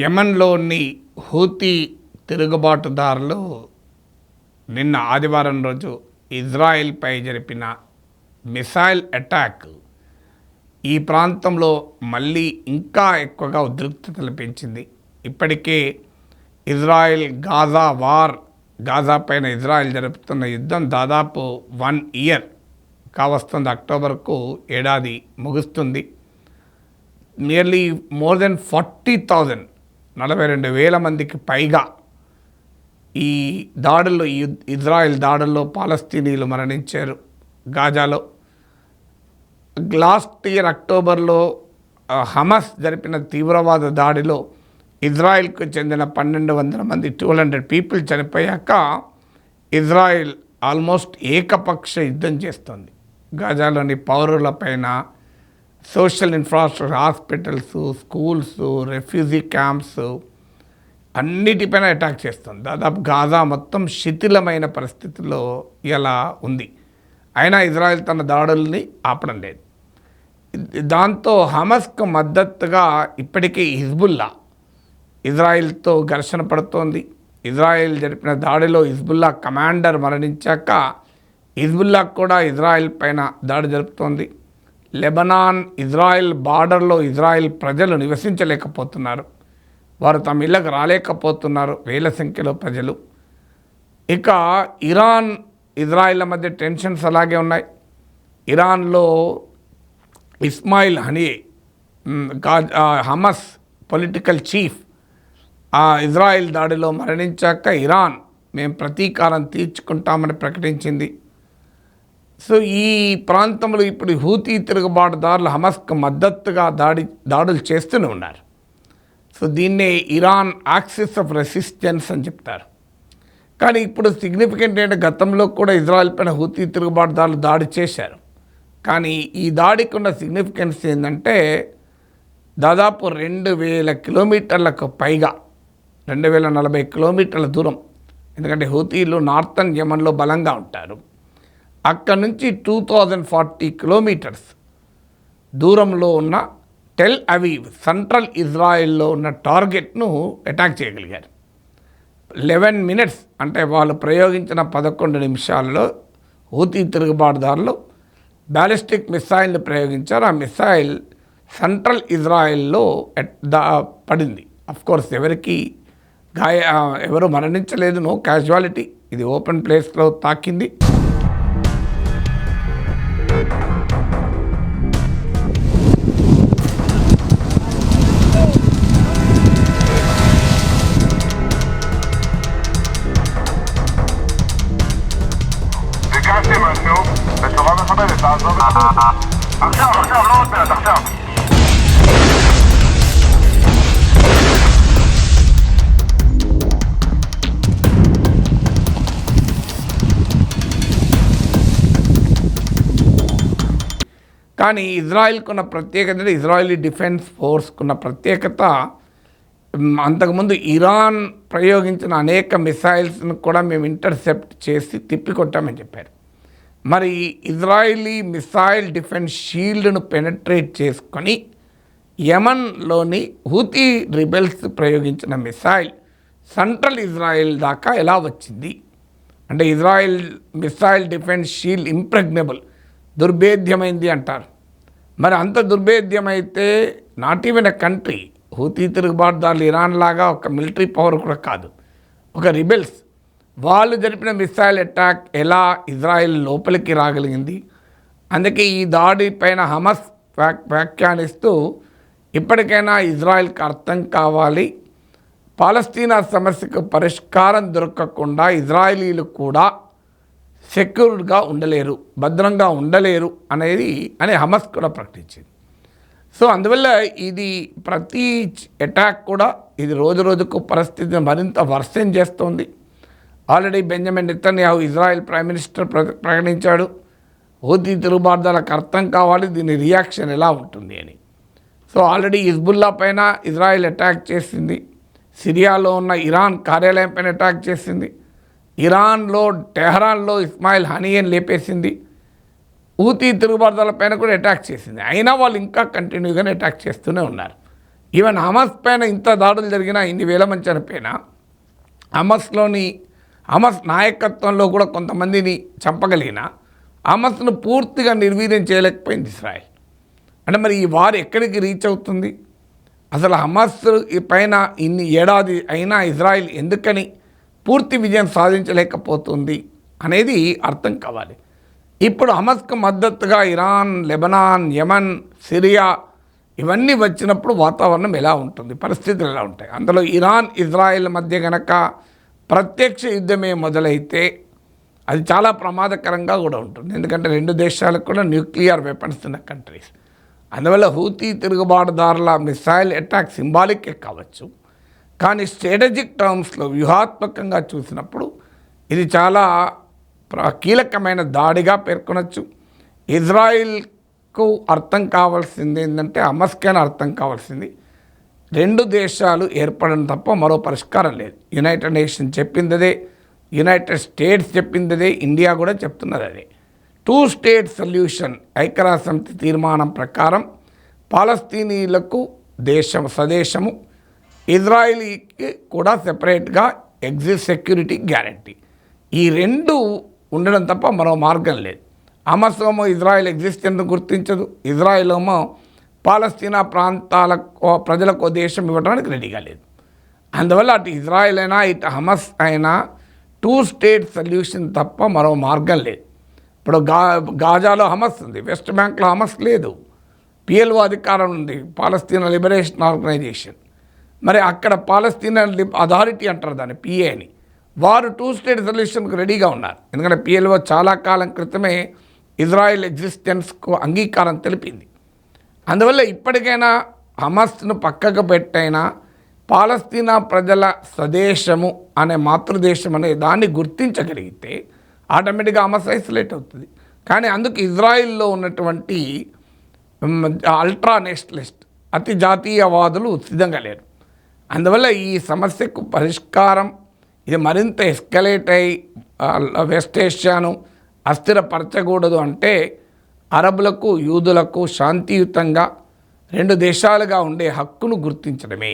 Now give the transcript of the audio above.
యెమెన్లోని Houthi తిరుగుబాటుదారులు నిన్న ఆదివారం రోజు ఇజ్రాయెల్పై జరిపిన మిసైల్ అటాక్ ఈ ప్రాంతంలో మళ్ళీ ఇంకా ఎక్కువగా ఉద్రిక్తతలు పెంచింది. ఇప్పటికే ఇజ్రాయెల్ గాజా పైన ఇజ్రాయెల్ జరుపుతున్న యుద్ధం దాదాపు 1 year కావస్తుంది. అక్టోబర్కు ఏడాది ముగుస్తుంది. నియర్లీ మోర్ దెన్ 40,000 42,000 మందికి పైగా ఈ దాడుల్లో ఇజ్రాయెల్ దాడుల్లో పాలస్తీనీలు మరణించారు. గాజాలో లాస్ట్ ఇయర్ అక్టోబర్లో హమస్ జరిపిన తీవ్రవాద దాడిలో ఇజ్రాయెల్కు చెందిన 1,200 మంది 200 పీపుల్ చనిపోయాక ఇజ్రాయెల్ ఆల్మోస్ట్ ఏకపక్ష యుద్ధం చేస్తుంది. గాజాలోని పౌరులపైన, social infrastructure, hospitals, schools, refugee camps అన్నిటిపైన అటాక్ చేస్తుంది. దాదాపు గాజా మొత్తం శిథిలమైన పరిస్థితిలో ఇలా ఉంది. అయినా ఇజ్రాయెల్ తన దాడుల్ని ఆపడం లేదు. దాంతో హమస్కు మద్దతుగా ఇప్పటికే హిజ్బుల్లా ఇజ్రాయెల్తో ఘర్షణ పడుతోంది. ఇజ్రాయెల్ జరిపిన దాడిలో హిజ్బుల్లా కమాండర్ మరణించాక హిజ్బుల్లా కూడా ఇజ్రాయెల్ పైన దాడి జరుపుతోంది. లెబనాన్ ఇజ్రాయెల్ బార్డర్లో ఇజ్రాయెల్ ప్రజలు నివసించలేకపోతున్నారు. వారు తమ ఇళ్లకు రాలేకపోతున్నారు, వేల సంఖ్యలో ప్రజలు. ఇక ఇరాన్ ఇజ్రాయెల్ మధ్య టెన్షన్స్ అలాగే ఉన్నాయి. ఇరాన్లో Ismail Haniyeh Hamas political chief Israel దాడిలో మరణించాక ఇరాన్ మేము ప్రతీకారం తీర్చుకుంటామని ప్రకటించింది. సో ఈ ప్రాంతంలో ఇప్పుడు హూతీ తిరుగుబాటుదారులు హమస్కు మద్దతుగా దాడులు చేస్తూనే ఉన్నారు. సో దీన్నే ఇరాన్ యాక్సిస్ ఆఫ్ రెసిస్టెన్స్ అని చెప్తారు. కానీ ఇప్పుడు సిగ్నిఫికెంట్ ఏంటంటే గతంలో కూడా ఇజ్రాయెల్ పైన హూతీ తిరుగుబాటుదారులు దాడి చేశారు. కానీ ఈ దాడికి ఉన్న సిగ్నిఫికెన్స్ ఏంటంటే దాదాపు 2,000 కిలోమీటర్లకు పైగా 2,040 కిలోమీటర్ల దూరం. ఎందుకంటే హూతీలు నార్థన్ యెమెన్లో బలంగా ఉంటారు. అక్కడి నుంచి 2,040 కిలోమీటర్స్ దూరంలో ఉన్న టెల్ అవీవ్ సెంట్రల్ ఇజ్రాయెల్లో ఉన్న టార్గెట్ను అటాక్ చేయగలిగారు. 11 minutes అంటే వాళ్ళు ప్రయోగించిన 11 నిమిషాల్లో హూతీ తిరుగుబాటుదారులు బ్యాలిస్టిక్ మిసైల్ని ప్రయోగించారు. ఆ మిసైల్ సెంట్రల్ ఇజ్రాయెల్లో పడింది. అఫ్కోర్స్ ఎవరు మరణించలేదు, నో క్యాజువాలిటీ. ఇది ఓపెన్ ప్లేస్లో తాకింది. కానీ ఇజ్రాయెల్కున్న ప్రత్యేకత, ఇజ్రాయలీ డిఫెన్స్ ఫోర్స్కున్న ప్రత్యేకత, అంతకుముందు ఇరాన్ ప్రయోగించిన అనేక మిసైల్స్ను కూడా మేము ఇంటర్సెప్ట్ చేసి తిప్పికొట్టామని చెప్పారు. మరి ఇజ్రాయలీ మిసైల్ డిఫెన్స్ షీల్డ్ను పెనట్రేట్ చేసుకొని యెమెన్లోని హూతీ రిబెల్స్ ప్రయోగించిన మిసైల్ సెంట్రల్ ఇజ్రాయెల్ దాకా ఎలా వచ్చింది అంటే Israel missile defence shield impregnable, దుర్భేద్యమైంది అంటారు. మరి అంత దుర్భేద్యమైతే not even a country, Houthi తిరుగుబాటుదారులు ఇరాన్ లాగా ఒక మిలిటరీ పవర్ కూడా కాదు, ఒక రిబెల్స్, వాళ్ళు జరిపిన మిసైల్ అటాక్ ఎలా ఇజ్రాయెల్ లోపలికి రాగలిగింది? అందుకే ఈ దాడి పైన హమస్ వ్యాఖ్యానిస్తూ ఇప్పటికైనా ఇజ్రాయెల్కి అర్థం కావాలి, పాలస్తీనా సమస్యకు పరిష్కారం దొరకకుండా ఇజ్రాయలీలు కూడా సెక్యూర్డ్గా ఉండలేరు, భద్రంగా ఉండలేరు అని హమస్ కూడా ప్రకటించింది. సో అందువల్ల ఇది ప్రతి అటాక్ కూడా ఇది రోజు రోజుకు పరిస్థితిని మరింత వర్షం చేస్తోంది. Already Benjamin Netanyahu Israel prime minister ప్రకటించాడు, హూతీ తిరుగుబాటుదారులకు అర్థం కావాలి దీని రియాక్షన్ ఎలా ఉంటుంది అని. సో ఆల్రెడీ హిజ్బుల్లా పైన ఇజ్రాయెల్ అటాక్ చేసింది, సిరియాలో ఉన్న ఇరాన్ కార్యాలయం పైన అటాక్ చేసింది, ఇరాన్లో టెహరాన్లో ఇస్మాయిల్ హనియేని లేపేసింది, హూతీ తిరుగుబాటుదారుల పైన కూడా అటాక్ చేసింది. అయినా వాళ్ళు ఇంకా కంటిన్యూగానే అటాక్ చేస్తూనే ఉన్నారు. ఈవెన్ హమాస్ పైన ఇంత దాడులు జరిగినా, ఇన్ని వేల మంది చనిపోయినా, హమాస్ నాయకత్వంలో కూడా కొంతమందిని చంపగలిగిన హమాస్ను పూర్తిగా నిర్వీర్యం చేయలేకపోయింది ఇజ్రాయెల్. అంటే మరి ఈ వారు ఎక్కడికి రీచ్ అవుతుంది? అసలు హమాస్ పైన ఇన్ని ఏడాది అయినా ఇజ్రాయెల్ ఎందుకని పూర్తి విజయం సాధించలేకపోతుంది అనేది అర్థం కావాలి. ఇప్పుడు హమాస్కు మద్దతుగా ఇరాన్, లెబనాన్, యెమెన్, సిరియా ఇవన్నీ వచ్చినప్పుడు వాతావరణం ఎలా ఉంటుంది, పరిస్థితులు ఎలా ఉంటాయి? అందులో ఇరాన్, ఇజ్రాయెల్ మధ్య గనక ప్రత్యక్ష యుద్ధమే మొదలైతే అది చాలా ప్రమాదకరంగా కూడా ఉంటుంది. ఎందుకంటే రెండు దేశాలకు కూడా న్యూక్లియర్ వెపన్స్ ఉన్న కంట్రీస్. అందువల్ల హూతీ తిరుగుబాటుదారుల మిసైల్ అటాక్ సింబాలిక్కే కావచ్చు, కానీ స్ట్రాటజిక్ టర్మ్స్లో వ్యూహాత్మకంగా చూసినప్పుడు ఇది చాలా కీలకమైన దాడిగా పేర్కొనవచ్చు. ఇజ్రాయిల్కు అర్థం కావాల్సింది ఏంటంటే, హమాస్కైనా అర్థం కావాల్సింది రెండు దేశాలు ఏర్పడడం తప్ప మరో పరిష్కారం లేదు. యునైటెడ్ నేషన్ చెప్పిందదే, యునైటెడ్ స్టేట్స్ చెప్పిందదే, ఇండియా కూడా చెప్తున్నది అదే. 2 స్టేట్ సొల్యూషన్ ఐక్యరాజ్యసమితి తీర్మానం ప్రకారం పాలస్తీనీలకు స్వదేశము, ఇజ్రాయిలీకి కూడా సెపరేట్గా ఎగ్జిట్ సెక్యూరిటీ గ్యారంటీ, ఈ రెండు ఉండడం తప్ప మరో మార్గం లేదు. హమాస్ ఏమో ఇజ్రాయెల్ ఎగ్జిస్టెన్స్ గుర్తించదు, ఇజ్రాయెల్ ఏమో పాలస్తీనా ప్రాంతాల ప్రజలకు దేశం ఇవ్వడానికి రెడీగా లేదు. అందువల్ల అటు ఇజ్రాయెల్ అయినా ఇటు హమాస్ అయినా 2 స్టేట్ సొల్యూషన్ తప్ప మరో మార్గం లేదు. ఇప్పుడు గాజాలో హమాస్ ఉంది, వెస్ట్ బ్యాంక్లో హమాస్ లేదు, PLO అధికారం ఉంది, పాలస్తీనా లిబరేషన్ ఆర్గనైజేషన్. మరి అక్కడ పాలస్తీనా అథారిటీ అంటారు దాన్ని, PA అని. వారు 2 స్టేట్ సొల్యూషన్కు రెడీగా ఉన్నారు. ఎందుకంటే PLO చాలా కాలం క్రితమే ఇజ్రాయెల్ ఎగ్జిస్టెన్స్కు అంగీకారం తెలిపింది. అందువల్ల ఇప్పటికైనా హమాస్ను పక్కకు పెట్టైనా పాలస్తీనా ప్రజల స్వదేశము అనే మాతృదేశం అనే దాన్ని గుర్తించగలిగితే ఆటోమేటిక్గా హమాస్ ఐసోలేట్ అవుతుంది. కానీ అందుకు ఇజ్రాయిల్లో ఉన్నటువంటి అల్ట్రా నేషనలిస్ట్, అతి జాతీయవాదులు సిద్ధంగా లేరు. అందువల్ల ఈ సమస్యకు పరిష్కారం ఇది మరింత ఎస్కలేట్ అయి వెస్ట్ ఏషియాను అస్థిరపరచకూడదు అంటే అరబులకు, యూదులకు శాంతియుతంగా రెండు దేశాలుగా ఉండే హక్కును గుర్తించడమే.